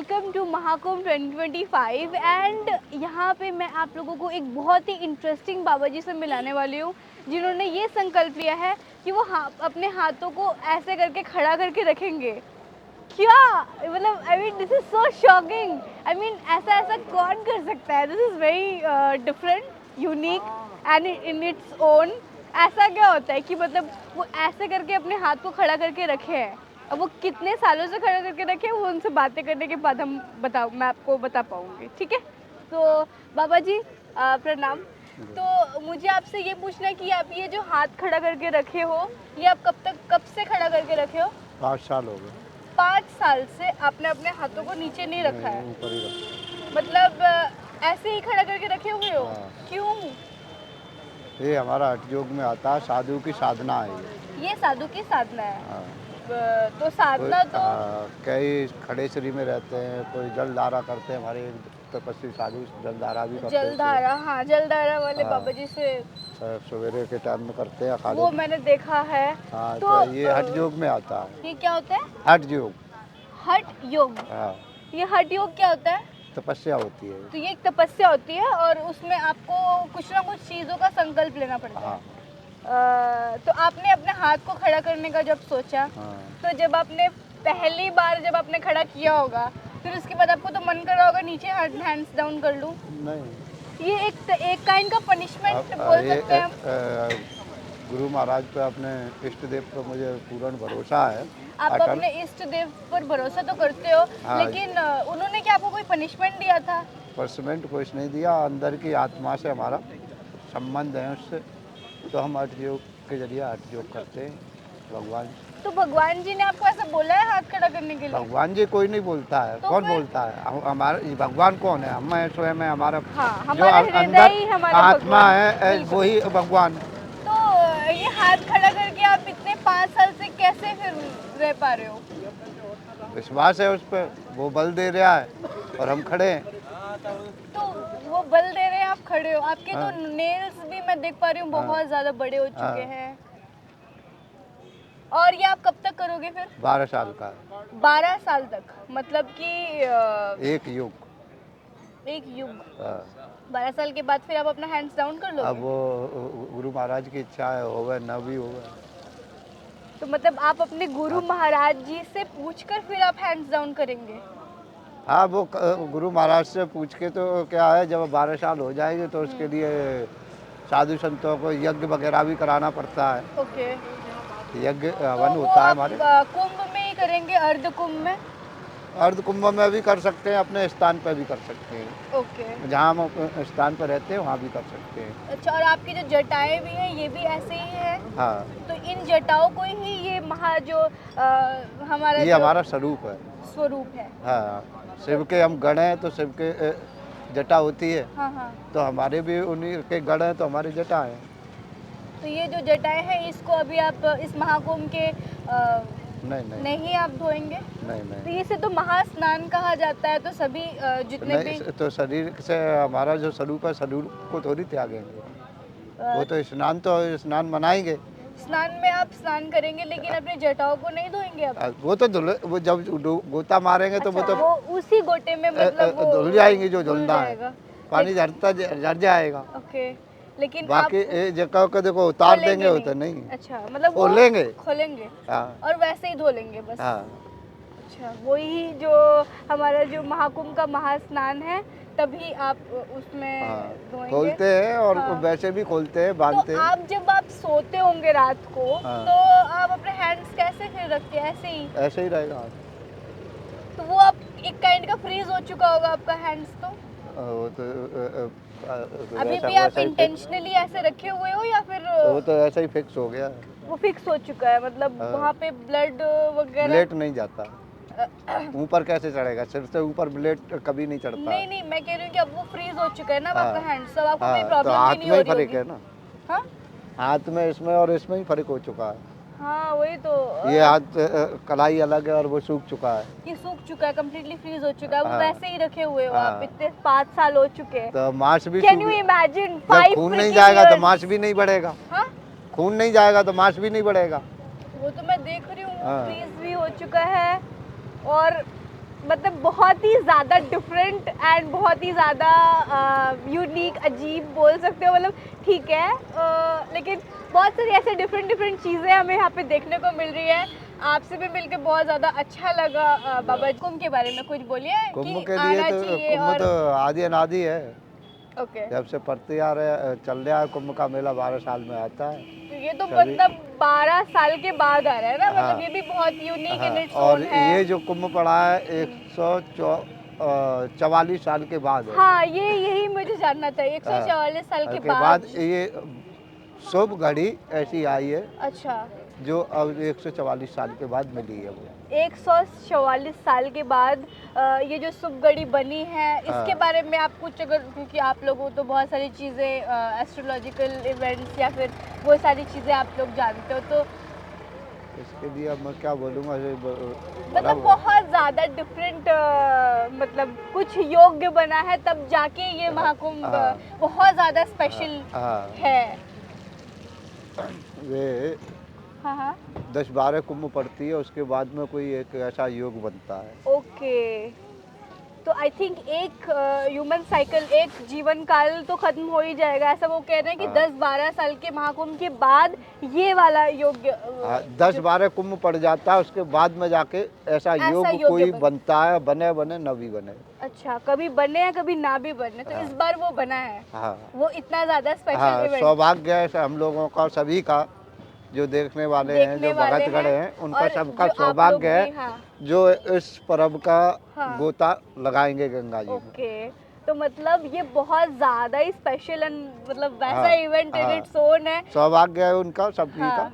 Welcome to Mahakumbh 2025 and यहाँ पे मैं आप लोगों को एक बहुत ही इंटरेस्टिंग बाबा जी से मिलाने वाली हूँ जिन्होंने ये संकल्प लिया है कि वो अपने हाथों को ऐसे करके खड़ा करके रखेंगे। क्या मतलब I mean this is so shocking. I mean ऐसा ऐसा कौन कर सकता है? This is very different, unique and in its own. ऐसा क्या होता है कि मतलब वो ऐसे करके अपने हाथ को खड़ा करके रखे हैं? अब वो कितने सालों से खड़ा करके रखे हैं वो उनसे बातें करने के बाद मैं आपको बता पाऊँगी, ठीक है? तो बाबा जी प्रणाम। तो मुझे आपसे ये पूछना है कि आप ये जो हाथ खड़ा करके रखे हो ये आप कब से खड़ा करके रखे हो? 5 साल हो गए। 5 साल से आपने अपने हाथों को नीचे नहीं रखा है? ऊपर ही रखा। मतलब ऐसे ही खड़ा करके रखे हुए हो? हाँ। क्यों? ये हमारा हठ योग में आता है, साधु की साधना है ये साधु की साधना है। हाँ। तो साधना तो कई खड़े शरीर में रहते हैं, कोई जलधारा करते हैं, हमारे तपस्वी साधु जलधारा भी करते हैं। जलधारा, हाँ जलधारा वाले हाँ। बाबा जी से सवेरे के टाइम में करते हैं अखाड़े वो में। मैंने देखा है। हाँ, तो ये हठ योग में आता है। ये क्या होता है? हठ योग। हठ योग। हाँ, ये हठ योग क्या होता है? तपस्या होती है। तो ये एक तपस्या होती है और उसमें आपको कुछ ना कुछ चीज़ों का संकल्प लेना पड़ता है। हाँ। तो आपने अपने हाथ को खड़ा करने का जब सोचा हाँ। तो जब आपने पहली बार जब आपने खड़ा किया होगा फिर उसके बाद आपको तो मन कर रहा होगा नीचे हैंड्स डाउन कर लूं? नहीं, ये एक काइंड का पनिशमेंट बोल सकते हैं हम। गुरु महाराज पे, अपने इष्ट देव पर मुझे पूर्ण भरोसा है। आप अपने इष्ट देव पर भरोसा तो करते हो, हाँ। लेकिन उन्होंने क्या आपको कोई पनिशमेंट दिया था? पर्समेंट कुछ नहीं दिया, अंदर की आत्मा से हमारा संबंध है उससे, तो हम हठ योग के जरिए हठ योग करते हैं भगवान। तो भगवान जी ने आपको ऐसा बोला है हाथ खड़ा करने के लिए? भगवान जी कोई नहीं बोलता है। तो कौन फिर? बोलता है? हमारा भगवान कौन है? हम स्वयं है, हमारा हाँ, जो हमारा हृदय अंदर ही हमारा आत्मा भगवान है, बिल्कुल। वही भगवान है। तो ये हाथ खड़ा करके आप इतने 5 साल से कैसे फिर रह पा रहे हो? विश्वास है उस पर, वो बल दे रहा है और हम खड़े हैं। तो वो बल दे रहे हैं, आप खड़े हो। आपके हाँ। तो नेल्स भी मैं देख पा रही हूँ हाँ। बहुत ज्यादा बड़े हो चुके हाँ। हैं। और ये आप कब तक करोगे फिर? 12 साल का 12 साल तक, मतलब कि एक युग। एक युग। हाँ। 12 साल के बाद फिर आप अपना हैंड्स डाउन कर लोगे? अब वो गुरु महाराज की इच्छा है, होगा न भी होगा। तो मतलब आप अपने गुरु महाराज जी से पूछकर फिर आप हैंड्स डाउन करेंगे? हाँ, वो गुरु महाराज से पूछ के, तो क्या है, जब 12 साल हो जाएंगे तो उसके लिए साधु संतों को यज्ञ वगैरह भी कराना पड़ता है। ओके। यज्ञ तो हवन वो होता है आप हमारे। कुंभ में ही करेंगे, अर्ध कुंभ में? अर्ध कुंभ में भी कर सकते हैं, अपने स्थान पर भी कर सकते हैं। ओके। जहाँ हम स्थान पर रहते हैं वहाँ भी कर सकते हैं। अच्छा, और आपकी जो जटाएं भी हैं ये भी ऐसे ही है? हाँ, तो इन जटाओं को ही ये हमारा ये जो हमारा स्वरूप है। स्वरूप है। हाँ, शिव के हम गण हैं तो शिव के जटा होती है। हाँ हाँ। तो हमारे भी उन्हीं के गण हैं तो हमारी जटा है। तो ये जो जटाएं हैं इसको अभी आप इस महाकुंभ के नहीं नहीं आप धोएंगे? नहीं तो नहीं इसे तो महास्नान कहा जाता है, तो सभी जितने भी नहीं, तो शरीर से हमारा जो स्वरूप है, शरीर को थोड़ी त्यागेंगे। वो तो स्नान मनाएंगे। स्नान में आप स्नान करेंगे लेकिन अपने जटाओं को नहीं धोएंगे आप? वो तो वो जब गोता मारेंगे तो अच्छा, वो तो वो उसी गोटे में मतलब वो धुल जाएंगे, जो धुल धुलना है जाएगा। पानी झड़ जाएगा। ओके, लेकिन बाकी आप ये जगह को देखो उतार खोलेंगे देंगे, होता नहीं। अच्छा, मतलब वो खोलेंगे। खोलेंगे हाँ। और वैसे ही धो लेंगे बस? हाँ। अच्छा, वही जो हमारा जो महाकुंभ का महास्नान है तभी आप उसमें हाँ, धोएंगे? खोलते हैं और हाँ। वैसे भी खोलते हैं, तो बांधते हैं। आप जब आप सोते होंगे रात को हाँ। तो आप अपने हैंड्स कैसे फिर रखते हैं? ऐसे ही? ऐसे ही रहेगा। तो वो आप एक काइंड का फ्रीज हो चुका होगा आपका हैंड्स तो? वो तो अभी भी आप इंटेंशनली ऐसे रखे हुए हो या फिर वो तो ऐसा ही फिक्स हो गया। वो फिक्स हो चुका है? मतलब हाँ। वहाँ पे ब्लड वगैरह ब्लेड नहीं जाता ऊपर, कैसे चढ़ेगा? सिर से ऊपर ब्लेड कभी नहीं चढ़ता। नहीं नहीं, मैं कह रही हूँ कि अब वो फ्रीज हो चुका है ना अब हाँ। आपका हैंड्स, अब आपको कोई हाँ, तो प्रॉब्लम भी हाथ नहीं में हो ही रही फर्क होगी। है ना। हाँ हाथ में, इसमें और इसमें ही फर्क हो चुका है। हाँ, वही तो। ये हाथ कलाई अलग है और वो सूख चुका है। ये सूख चुका है, कम्प्लीटली फ्रीज हो चुका है। वो हाँ। वैसे ही रखे हुए हो आप, हाँ। इतने 5 साल हो चुके हैं। तो मांस भी कैन सूख, यू इमेजिन जब 5 खून नहीं जाएगा तो मांस भी नहीं बढ़ेगा। हाँ, खून नहीं जाएगा तो मांस भी नहीं बढ़ेगा। वो तो मैं देख रही हूँ, हाँ। फ्रीज भी हो चुका है और मतलब बहुत ही ज़्यादा डिफरेंट एंड बहुत ही ज़्यादा यूनिक, अजीब बोल सकते हो, मतलब ठीक है, लेकिन बहुत सारी ऐसे डिफरेंट डिफरेंट चीज़ें हमें यहाँ पे देखने को मिल रही है। आपसे भी मिलके बहुत ज़्यादा अच्छा लगा। बाबा कुंभ के बारे में कुछ बोलिए कुंभ कि के लिए आना तो चाहिए। कुंभ और तो आदि अनादि है, ओके, जब से पड़ते आ रहे चल रहा है। कुंभ का मेला 12 साल में आता है। तो ये तो सभी मतलब 12 साल के बाद आ रहा है ना, हाँ मतलब ये भी बहुत यूनिक इन हाँ, इट्स और ओन है। ये जो कुंभ पड़ा है 144 साल के बाद है। हाँ, ये यही मुझे जानना था, हाँ, 144 साल के के बाद। बाद ये शुभ घड़ी ऐसी आई है अच्छा, जो अब 144 साल के बाद मिली है वो। 144 साल के बाद ये जो सुबगढ़ी बनी है, इसके हाँ। बारे में आप कुछ, अगर, क्योंकि आप लोगों तो बहुत सारी चीज़ें एस्ट्रोलॉजिकल इवेंट्स या फिर वो सारी चीज़ें आप लोग जानते हो, तो इसके लिए अब मैं क्या बोलूँगा, मतलब बहुत ज़्यादा डिफरेंट, मतलब कुछ योग्य बना है तब जाके ये महाकुंभ हाँ। बहुत ज़्यादा स्पेशल हाँ, है। वे हाँ हाँ, 10-12 कुंभ पड़ती है, उसके बाद में कोई एक ऐसा योग बनता है। ओके। तो आई थिंक एक ह्यूमन साइकिल, एक जीवन काल तो खत्म हो ही जाएगा, ऐसा वो कह रहे हैं कि हाँ। 10-12 साल के महाकुंभ के बाद ये वाला योग्य हाँ, 10-12 कुंभ पड़ जाता है, उसके बाद में जाके ऐसा योग योग्य कोई बन- बनता है, बने बने न भी बने। अच्छा, कभी बने या कभी ना भी बने, तो हाँ। इस बार वो बना है। हाँ वो इतना ज़्यादा स्पेशल हाँ, इवेंट, सौभाग्य है हम लोगों का, सभी का, जो देखने वाले हैं, देखने जो वाले भगतगण हैं, हैं, उनका और सबका जो आप सौभाग्य लोग है भी, हाँ, जो इस पर्व का हाँ। गोता लगाएंगे गंगा जी में। ओके। तो मतलब ये बहुत ज़्यादा ही स्पेशल एंड मतलब वैसा हाँ, इवेंट इन हाँ। इट्स ओन है। सौभाग्य है उनका, सभी का। हाँ,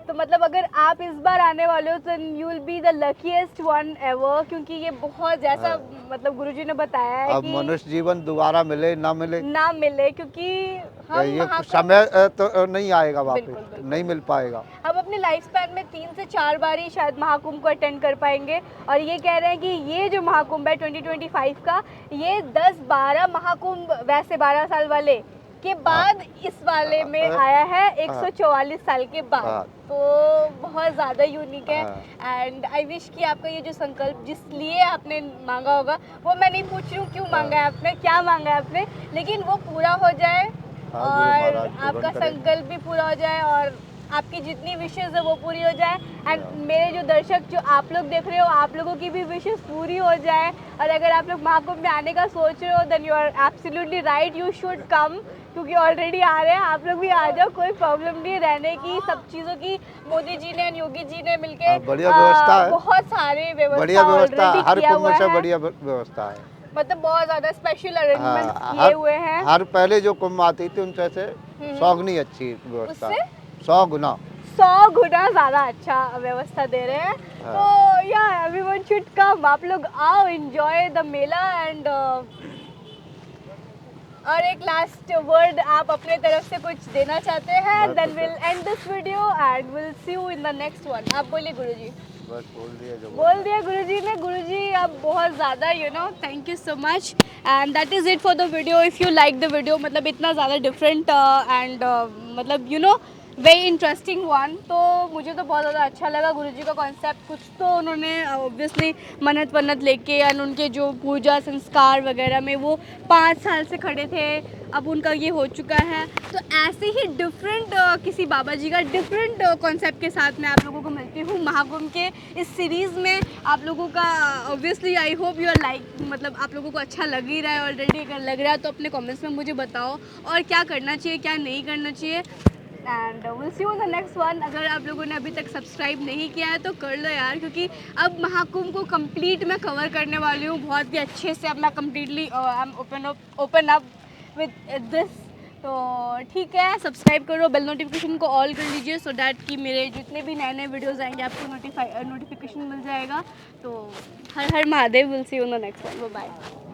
तो मतलब अगर आप इस बार आने वाले हो तो you will be the luckiest one ever, क्योंकि ये बहुत, जैसा हाँ। मतलब गुरुजी ने बताया है अब कि मनुष्य जीवन दोबारा मिले ना मिले, ना मिले, क्योंकि हम ये महाकुंभ, समय तो नहीं आएगा बिल्कुल, वापस, बिल्कुल। नहीं मिल पाएगा। हम अपने लाइफ स्पैन में 3 से 4 बार ही शायद महाकुंभ को अटेंड कर पाएंगे, और ये कह रहे हैं कि ये जो महाकुंभ है 2025 का, ये 10-12 महाकुंभ वैसे 12 साल वाले के बाद इस वाले में आया है 144 साल के बाद। हाँ। तो बहुत ज़्यादा यूनिक है। एंड आई विश कि आपका ये जो संकल्प जिस लिए आपने मांगा होगा, वो मैं नहीं पूछ रही हूँ क्यों मांगा है आपने, क्या मांगा है आपने, लेकिन वो पूरा हो जाए हाँ, गुरु और महाराज पूर्ण आपका करें। संकल्प भी पूरा हो जाए और आपकी जितनी विशेज़ है वो पूरी हो जाए। एंड मेरे जो दर्शक, जो आप लोग देख रहे हो, आप लोगों की भी विशेज़ पूरी हो जाए। और अगर आप लोग महाकुंभ में आने का सोच रहे हो, then you are absolutely right, you should come, क्योंकि ऑलरेडी आ रहे हैं, आप लोग भी आ जाओ, कोई प्रॉब्लम नहीं है रहने की, सब चीज़ों की। मोदी जी ने, योगी जी ने मिलके बढ़िया व्यवस्था है, बहुत सारे बढ़िया व्यवस्था, ऑलरेडी हर किया कुंभ हुआ से है, बढ़िया व्यवस्था है। मतलब बहुत ज़्यादा स्पेशल अरेंजमेंट्स हाँ, किए हुए हैं। हर पहले जो कुंभ आती थी उनसे से 100 गुनी अच्छी व्यवस्था है, 100 गुना 100 गुना ज़्यादा अच्छा व्यवस्था दे रहे हैं। हाँ। तो या एवरीवन शुड कम, आप लोग आओ, एंजॉय द मेला। एंड और एक लास्ट वर्ड आप अपने तरफ से कुछ देना चाहते हैं, then will end this video and will see you in the next one. आप बोलिए गुरुजी। बस बोल दिया जो बोल दिया गुरुजी ने। गुरुजी अब बहुत ज़्यादा thank you so much and that is it for the video. If you like the video, मतलब इतना ज़्यादा डिफरेंट एंड मतलब वेरी इंटरेस्टिंग वन, तो मुझे तो बहुत ज़्यादा अच्छा लगा। गुरुजी का कॉन्सेप्ट कुछ तो उन्होंने ऑब्वियसली मन्नत वन्नत लेके, एंड उनके जो पूजा संस्कार वगैरह में वो 5 साल से खड़े थे, अब उनका ये हो चुका है। तो ऐसे ही डिफरेंट किसी बाबा जी का डिफरेंट कॉन्सेप्ट के साथ मैं आप लोगों को मिलती हूँ महाकुंभ के इस सीरीज़ में। आप लोगों का obviously I hope you are like, मतलब आप लोगों को अच्छा लग ही रहा है ऑलरेडी। अगर लग रहा है तो अपने कमेंट्स में मुझे बताओ, और क्या करना चाहिए क्या नहीं करना चाहिए। And will see you in the next one. अगर आप लोगों ने अभी तक सब्सक्राइब नहीं किया है तो कर लो यार, क्योंकि अब महाकुंभ को कंप्लीट मैं कवर करने वाली हूँ बहुत ही अच्छे से। अब मैं completely I am open up with this. तो ठीक है, सब्सक्राइब करो, बेल नोटिफिकेशन को ऑल कर लीजिए, सो डैट कि मेरे जितने भी नए नए वीडियोज़ आएंगे आपको नोटिफिकेशन मिल जाएगा। तो हर हर Mahadev. Will see you in the next one. Bye.